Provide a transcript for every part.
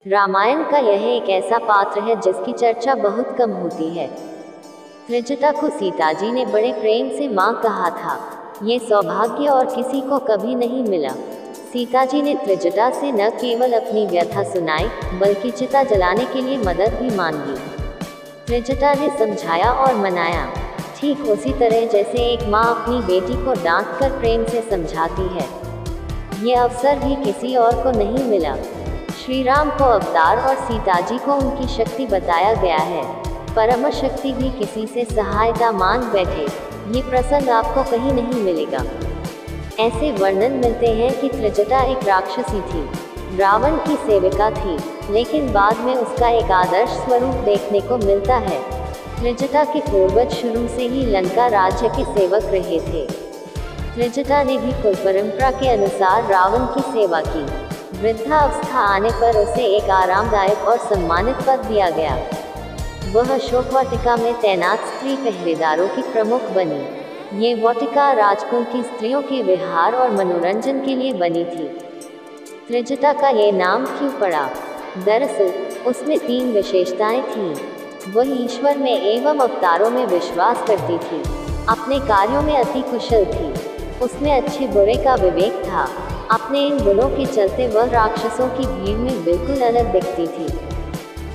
रामायण का यह एक ऐसा पात्र है जिसकी चर्चा बहुत कम होती है। त्रिजटा को सीताजी ने बड़े प्रेम से माँ कहा था। ये सौभाग्य और किसी को कभी नहीं मिला। सीताजी ने त्रिजटा से न केवल अपनी व्यथा सुनाई, बल्कि चिता जलाने के लिए मदद भी मांगी। त्रिजटा ने समझाया और मनाया, ठीक उसी तरह जैसे एक माँ अपनी बेटी को डांटकर प्रेम से समझाती है। ये अवसर भी किसी और को नहीं मिला। श्री राम को अवतार और सीताजी को उनकी शक्ति बताया गया है। परम शक्ति भी किसी से सहायता मांग बैठे, ये प्रसंग आपको कहीं नहीं मिलेगा। ऐसे वर्णन मिलते हैं कि त्रिजटा एक राक्षसी थी, रावण की सेविका थी, लेकिन बाद में उसका एक आदर्श स्वरूप देखने को मिलता है। त्रिजटा के पूर्वज शुरू से ही लंका राज्य के सेवक रहे थे। त्रिजटा ने भी कुल परंपरा के अनुसार रावण की सेवा की। वृद्धावस्था आने पर उसे एक आरामदायक और सम्मानित पद दिया गया। वह अशोक वाटिका में तैनात स्त्री पहरेदारों की प्रमुख बनी। ये वाटिका राजकुल की स्त्रियों के विहार और मनोरंजन के लिए बनी थी। त्रिजटा का ये नाम क्यों पड़ा? दरअसल उसमें 3 विशेषताएं थीं। वह ईश्वर में एवं अवतारों में विश्वास करती थी। अपने कार्यों में अति कुशल थी। उसमें अच्छे बुरे का विवेक था। अपने इन गुणों के चलते वह राक्षसों की भीड़ में बिल्कुल अलग दिखती थी।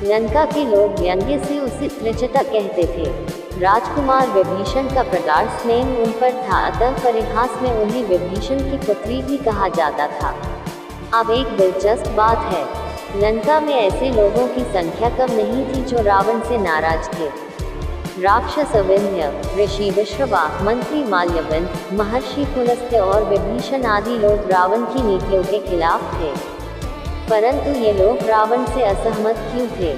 लंका के लोग व्यंग्य से उसे त्रिजटा कहते थे। राजकुमार विभीषण का प्रगाढ़ स्नेह उन पर था, अतः परिहास में उन्हें विभीषण की पुत्री भी कहा जाता था। अब एक दिलचस्प बात है, लंका में ऐसे लोगों की संख्या कम नहीं थी जो रावण से नाराज थे। राक्षस अविंध्य, ऋषि विश्रवा, मंत्री माल्यवन, महर्षि पुलस्त्य और विभीषण आदि लोग रावण की नीतियों के खिलाफ थे। परंतु ये लोग रावण से असहमत क्यों थे?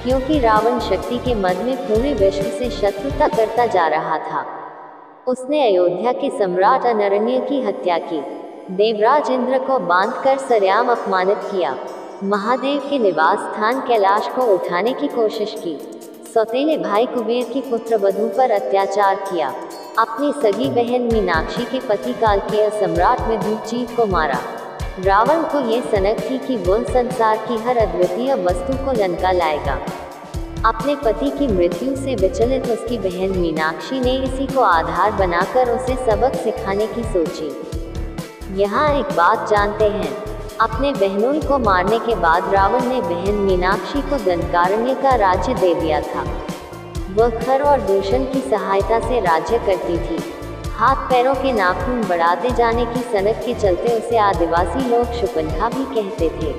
क्योंकि रावण शक्ति के मद में पूरे विश्व से शत्रुता करता जा रहा था। उसने अयोध्या के सम्राट अनरण्य की हत्या की, देवराज इंद्र को बांधकर सरेआम अपमानित किया, महादेव के निवास स्थान कैलाश को उठाने की कोशिश की, सौतेले भाई कुबेर की पुत्रवधू पर अत्याचार किया, अपनी सगी बहन मीनाक्षी के पति कालकेय सम्राट विदुरजीत को मारा। रावण को ये सनक थी कि वह संसार की हर अद्वितीय वस्तु को लंका लाएगा। अपने पति की मृत्यु से विचलित उसकी बहन मीनाक्षी ने इसी को आधार बनाकर उसे सबक सिखाने की सोची। यहाँ एक बात जानते हैं, अपने बहनों को मारने के बाद रावण ने बहन मीनाक्षी को दंडकारण्य का राज्य दे दिया था। वह खर और दूषण की सहायता से राज्य करती थी। हाथ पैरों के नाखून बढ़ाते जाने की सनक के चलते उसे आदिवासी लोग शूर्पणखा भी कहते थे।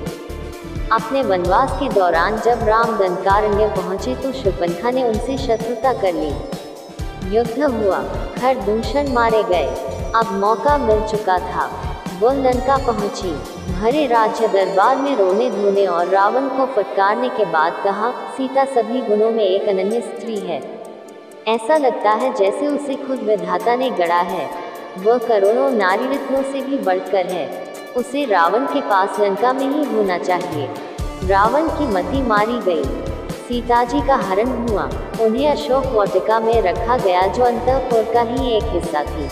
अपने वनवास के दौरान जब राम दंडकारण्य पहुंचे तो शूर्पणखा ने उनसे शत्रुता कर ली। युद्ध हुआ, खर दूषण मारे गए। अब मौका मिल चुका था। वह लंका पहुंची, भरे राज्य दरबार में रोने धोने और रावण को फटकारने के बाद कहा, सीता सभी गुणों में एक अनन्य स्त्री है। ऐसा लगता है जैसे उसे खुद विधाता ने गढ़ा है। वह करोड़ों नारी रत्नों से भी बढ़कर है। उसे रावण के पास लंका में ही होना चाहिए। रावण की मति मारी गई। सीताजी का हरण हुआ। उन्हें अशोक वाटिका में रखा गया जो अंतःपुर का ही एक हिस्सा थी।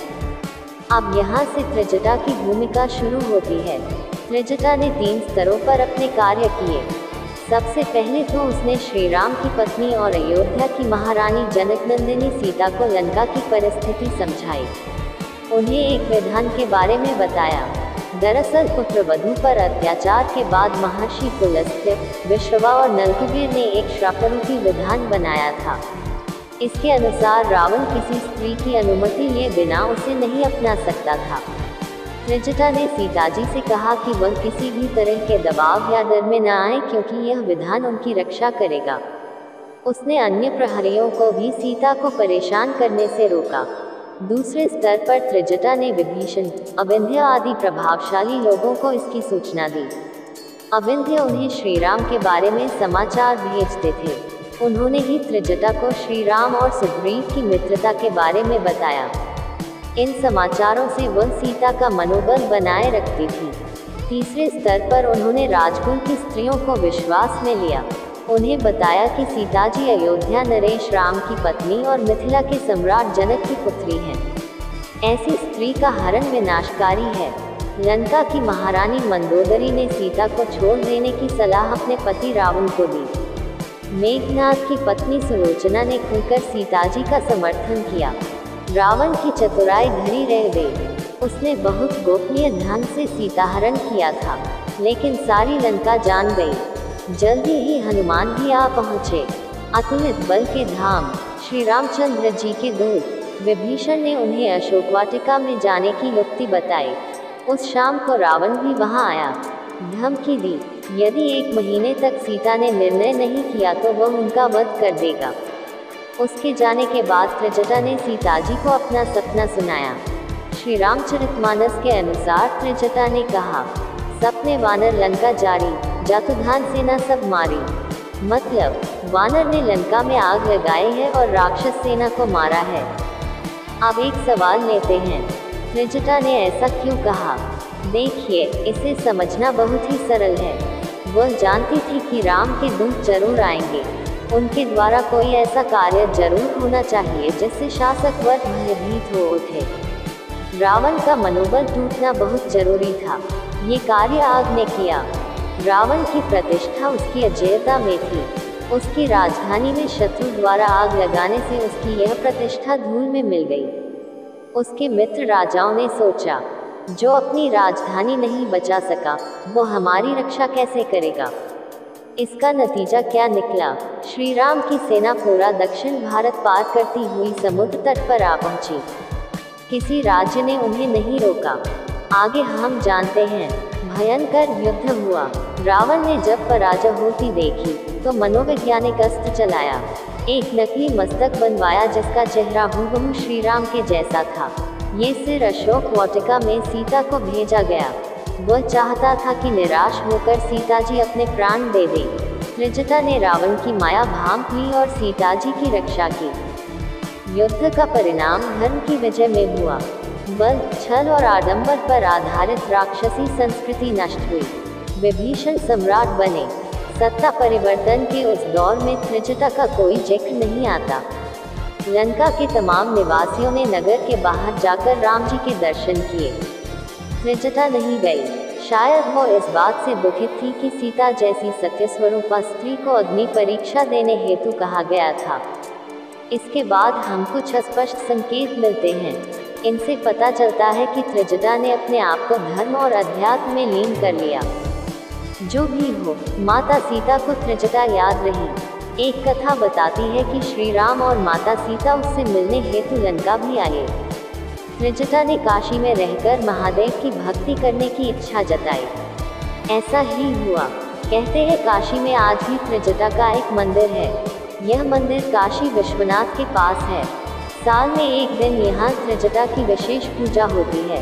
अब यहाँ से त्रिजटा की भूमिका शुरू होती है। त्रिजटा ने 3 स्तरों पर अपने कार्य किए। सबसे पहले तो उसने श्री राम की पत्नी और अयोध्या की महारानी जनकनंदिनी सीता को लंका की परिस्थिति समझाई। उन्हें एक विधान के बारे में बताया। दरअसल पुत्रवधू पर अत्याचार के बाद महर्षि पुलस्त्य, विश्रवा और नलकुबेर ने एक श्रापरूपी विधान बनाया था। इसके अनुसार रावण किसी स्त्री की अनुमति लिए बिना उसे नहीं अपना सकता था। त्रिजटा ने सीताजी से कहा कि वह किसी भी तरह के दबाव या डर में न आए, क्योंकि यह विधान उनकी रक्षा करेगा। उसने अन्य प्रहरियों को भी सीता को परेशान करने से रोका। दूसरे स्तर पर त्रिजटा ने विभीषण, अविंध्य आदि प्रभावशाली लोगों को इसकी सूचना दी। अविंध्य उन्हें श्री राम के बारे में समाचार भेजते थे। उन्होंने ही त्रिजटा को श्री राम और सुग्रीव की मित्रता के बारे में बताया। इन समाचारों से वह सीता का मनोबल बनाए रखती थी। तीसरे स्तर पर उन्होंने राजकुल की स्त्रियों को विश्वास में लिया। उन्हें बताया कि सीताजी अयोध्या नरेश राम की पत्नी और मिथिला के सम्राट जनक की पुत्री हैं। ऐसी स्त्री का हरण विनाशकारी है। लंका की महारानी मंदोदरी ने सीता को छोड़ देने की सलाह अपने पति रावण को दी। मेघनाद की पत्नी सुलोचना ने खुलकर सीताजी का समर्थन किया। रावण की चतुराई धरी रह गई। उसने बहुत गोपनीय ढंग से सीताहरण किया था, लेकिन सारी लंका जान गई। जल्दी ही हनुमान भी आ पहुँचे। अतुलित बल के धाम श्री रामचंद्र जी के दूत विभीषण ने उन्हें अशोक वाटिका में जाने की युक्ति बताई। उस शाम को रावण भी वहां आया। धमकी दी, यदि 1 महीने तक सीता ने निर्णय नहीं किया तो वह उनका वध कर देगा। उसके जाने के बाद त्रिजटा ने सीताजी को अपना सपना सुनाया। श्री रामचरितमानस के अनुसार त्रिजटा ने कहा, सपने वानर लंका जारी, जातुधान सेना सब मारी। मतलब वानर ने लंका में आग लगाई है और राक्षस सेना को मारा है। अब एक सवाल लेते हैं, त्रिजटा ने ऐसा क्यों कहा? देखिए, इसे समझना बहुत ही सरल है। वह जानती थी कि राम के दूत जरूर आएंगे। उनके द्वारा कोई ऐसा कार्य जरूर होना चाहिए जिससे शासक वर्ग भयभीत हो उठे। रावण का मनोबल टूटना बहुत जरूरी था। ये कार्य आग ने किया। रावण की प्रतिष्ठा उसकी अजेयता में थी। उसकी राजधानी में शत्रु द्वारा आग लगाने से उसकी यह प्रतिष्ठा धूल में मिल गई। उसके मित्र राजाओं ने सोचा, जो अपनी राजधानी नहीं बचा सका, वो हमारी रक्षा कैसे करेगा? इसका नतीजा क्या निकला? श्री राम की सेना पूरा दक्षिण भारत पार करती हुई समुद्र तट पर आ पहुंची। किसी राज्य ने उन्हें नहीं रोका। आगे हम जानते हैं। भयंकर युद्ध हुआ। रावण ने जब पराजय होती देखी तो मनोवैज्ञानिक अस्त्र चलाया। एक नकली मस्तक बनवाया जिसका चेहरा हूबहू श्री राम के जैसा था। ये सिर अशोक वाटिका में सीता को भेजा गया। वह चाहता था कि निराश होकर सीताजी अपने प्राण दे दे। त्रिजटा ने रावण की माया भांप ली और सीताजी की रक्षा की। युद्ध का परिणाम धर्म की विजय में हुआ। बल, छल और आडंबर पर आधारित राक्षसी संस्कृति नष्ट हुई। विभीषण सम्राट बने। सत्ता परिवर्तन के उस दौर में त्रिजटा का कोई जिक्र नहीं आता। लंका के तमाम निवासियों ने नगर के बाहर जाकर राम जी के दर्शन किए। त्रिजटा नहीं गई। शायद वो इस बात से दुखित थी कि सीता जैसी सत्य स्वरूपा स्त्री को अग्नि परीक्षा देने हेतु कहा गया था। इसके बाद हम कुछ स्पष्ट संकेत मिलते हैं। इनसे पता चलता है कि त्रिजटा ने अपने आप को धर्म और अध्यात्म में लीन कर लिया। जो भी हो, माता सीता को त्रिजटा याद रही। एक कथा बताती है कि श्री राम और माता सीता उससे मिलने हेतु लंका भी आए। त्रिजटा ने काशी में रहकर महादेव की भक्ति करने की इच्छा जताई। ऐसा ही हुआ। कहते हैं काशी में आज भी त्रिजटा का एक मंदिर है। यह मंदिर काशी विश्वनाथ के पास है। साल में एक दिन यहाँ त्रिजटा की विशेष पूजा होती है।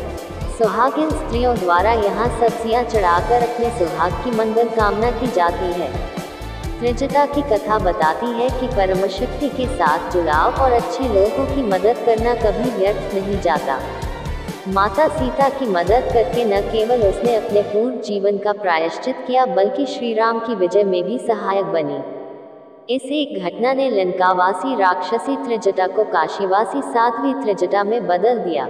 सुहागिन स्त्रियों द्वारा यहाँ सब्जियाँ चढ़ाकर अपने सुहाग की मंगल कामना की जाती है। त्रिजटा की कथा बताती है कि परमशक्ति के साथ जुड़ाव और अच्छे लोगों की मदद करना कभी व्यर्थ नहीं जाता। माता सीता की मदद करके न केवल उसने अपने पूर्व जीवन का प्रायश्चित किया, बल्कि श्री राम की विजय में भी सहायक बनी। इस एक घटना ने लंकावासी राक्षसी त्रिजटा को काशीवासी साध्वी त्रिजटा में बदल दिया।